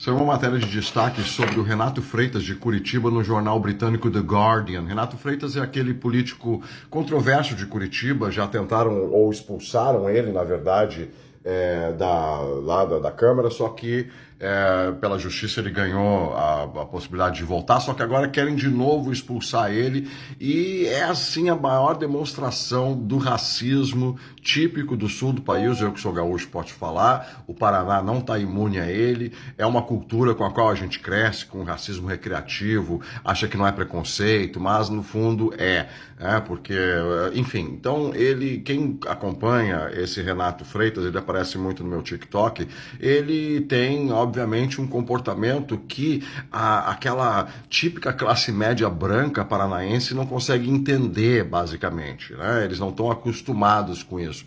Saiu uma matéria de destaque sobre o Renato Freitas de Curitiba no jornal britânico The Guardian. Renato Freitas é aquele político controverso de Curitiba, já tentaram ou expulsaram ele, na verdade, da Câmara, só que pela justiça ele ganhou a possibilidade de voltar, só que agora querem de novo expulsar ele, e é assim a maior demonstração do racismo típico do sul do país. Eu que sou gaúcho posso falar, o Paraná não está imune a ele, é uma cultura com a qual a gente cresce, com racismo recreativo, acha que não é preconceito, mas no fundo porque, enfim, então quem acompanha esse Renato Freitas, ele aparece muito no meu TikTok, ele tem, obviamente, um comportamento que aquela típica classe média branca paranaense não consegue entender, basicamente, né? Eles não estão acostumados com isso.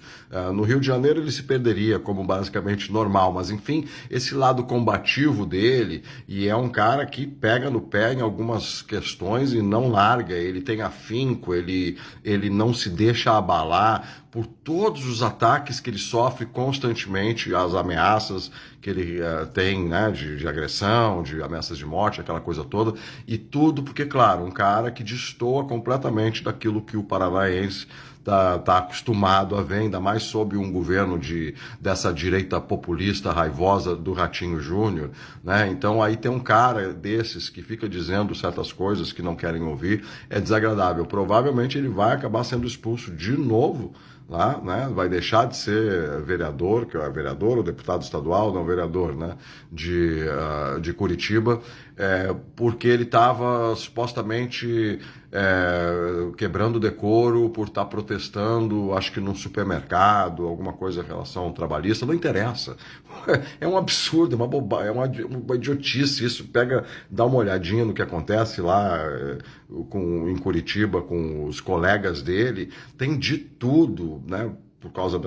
No Rio de Janeiro ele se perderia como basicamente normal, mas enfim, esse lado combativo dele, e é um cara que pega no pé em algumas questões e não larga, ele tem afinco, ele não se deixa abalar por todos os ataques que ele sofre constantemente, as ameaças que ele tem, né, de agressão, de ameaças de morte, aquela coisa toda, e tudo porque, claro, um cara que destoa completamente daquilo que o paranaense tá acostumado a ver, ainda mais sob um governo dessa direita populista raivosa do Ratinho Júnior, né? Então aí tem um cara desses que fica dizendo certas coisas que não querem ouvir, é desagradável. Provavelmente ele vai acabar sendo expulso de novo lá, né? Vai deixar de ser vereador, que é vereador ou deputado estadual, não vereador, né? De Curitiba, porque ele estava supostamente quebrando o decoro por estar protestando, acho que num supermercado, alguma coisa em relação ao trabalhista, não interessa. É um absurdo, é uma bobagem, uma idiotice isso. Dá uma olhadinha no que acontece lá em Curitiba com os colegas dele, tem de tudo, né? Por causa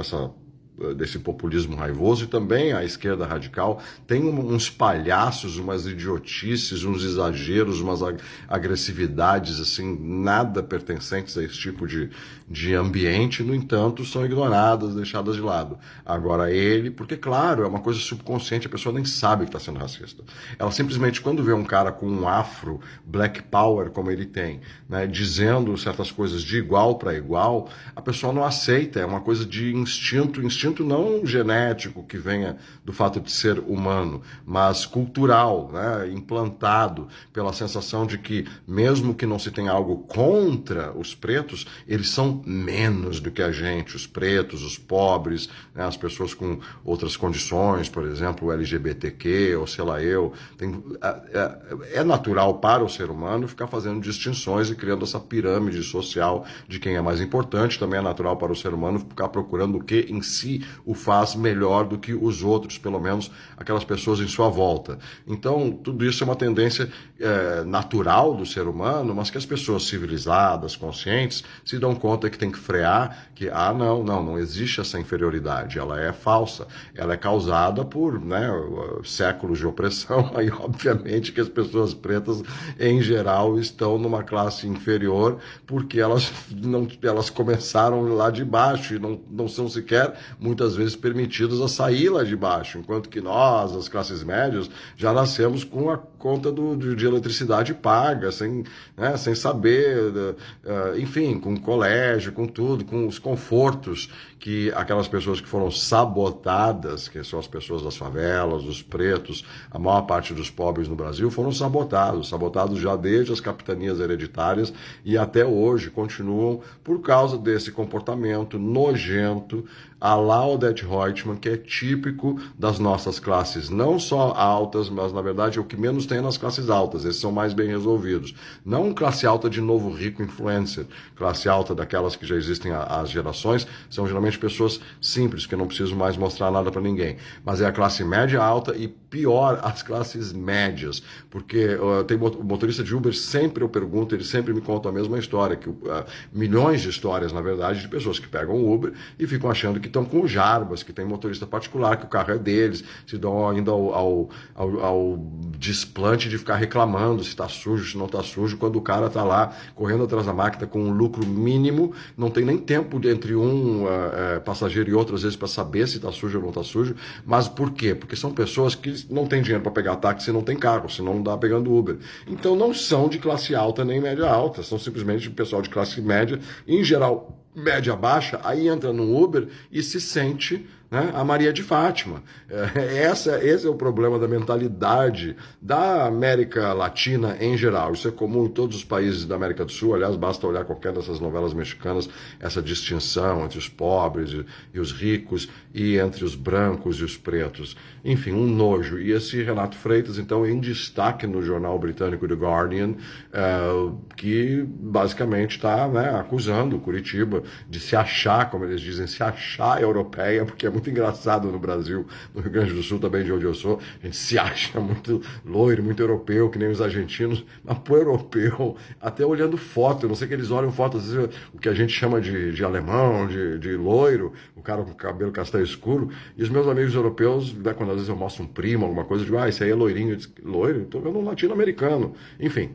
desse populismo raivoso, e também a esquerda radical tem uns palhaços, umas idiotices, uns exageros, umas agressividades assim, nada pertencentes a esse tipo de ambiente, no entanto, são ignoradas, deixadas de lado. Agora porque claro, é uma coisa subconsciente, a pessoa nem sabe que está sendo racista. Ela simplesmente, quando vê um cara com um afro, black power, como ele tem, né, dizendo certas coisas de igual para igual, a pessoa não aceita, é uma coisa de instinto não genético que venha do fato de ser humano, mas cultural, né, implantado pela sensação de que, mesmo que não se tenha algo contra os pretos, eles são menos do que a gente, os pretos, os pobres, né, as pessoas com outras condições, por exemplo, o LGBTQ, ou sei lá é natural para o ser humano ficar fazendo distinções e criando essa pirâmide social de quem é mais importante. Também é natural para o ser humano ficar procurando o que em si o faz melhor do que os outros, pelo menos aquelas pessoas em sua volta. Então, tudo isso é uma tendência natural do ser humano, mas que as pessoas civilizadas, conscientes, se dão conta que tem que frear, que, não existe essa inferioridade, ela é falsa, ela é causada por, né, séculos de opressão, aí obviamente que as pessoas pretas, em geral, estão numa classe inferior, porque elas começaram lá de baixo e não são sequer muitas vezes permitidos a sair lá de baixo, enquanto que nós, as classes médias, já nascemos com a conta de eletricidade paga, sem saber, enfim, com colégio, com tudo, com os confortos que aquelas pessoas que foram sabotadas, que são as pessoas das favelas, os pretos, a maior parte dos pobres no Brasil, foram sabotados já desde as capitanias hereditárias e até hoje continuam por causa desse comportamento nojento, a la Odete Roitman, que é típico das nossas classes, não só altas, mas na verdade é o que menos tem nas classes altas, esses são mais bem resolvidos. Não classe alta de novo rico influencer, classe alta daquelas que já existem há gerações, são geralmente pessoas simples, que não precisam mais mostrar nada para ninguém, mas é a classe média alta e pior, as classes médias, porque tem motorista de Uber, sempre eu pergunto, eles sempre me contam a mesma história, que milhões de histórias, na verdade, de pessoas que pegam Uber e ficam achando que estão com o Jarbas, que tem motorista particular, que o carro é deles, se dão ainda ao desplante de ficar reclamando se está sujo, se não está sujo, quando o cara está lá correndo atrás da máquina com um lucro mínimo, não tem nem tempo entre um passageiro e outro, às vezes, para saber se está sujo ou não está sujo. Mas por quê? Porque são pessoas que não têm dinheiro para pegar táxi e não tem carro, senão não dá pegando Uber. Então não são de classe alta nem média alta, são simplesmente pessoal de classe média, em geral média baixa, aí entra no Uber e se sente, né, a Maria de Fátima. Esse é o problema da mentalidade da América Latina em geral. Isso é comum em todos os países da América do Sul. Aliás, basta olhar qualquer dessas novelas mexicanas, essa distinção entre os pobres e os ricos, e entre os brancos e os pretos. Enfim, um nojo. E esse Renato Freitas, então, em destaque no jornal britânico The Guardian, que basicamente está, né, acusando Curitiba de se achar, como eles dizem, se achar europeia, porque é muito engraçado no Brasil, no Rio Grande do Sul também, de onde eu sou, a gente se acha muito loiro, muito europeu, que nem os argentinos, mas pro europeu, até olhando foto, eu não sei que eles olham foto, às vezes o que a gente chama de alemão, de loiro, o cara com cabelo castanho escuro, e os meus amigos europeus, né, quando às vezes eu mostro um primo, alguma coisa, eu digo, esse aí é loirinho, eu digo, loiro? Estou vendo um latino-americano, enfim.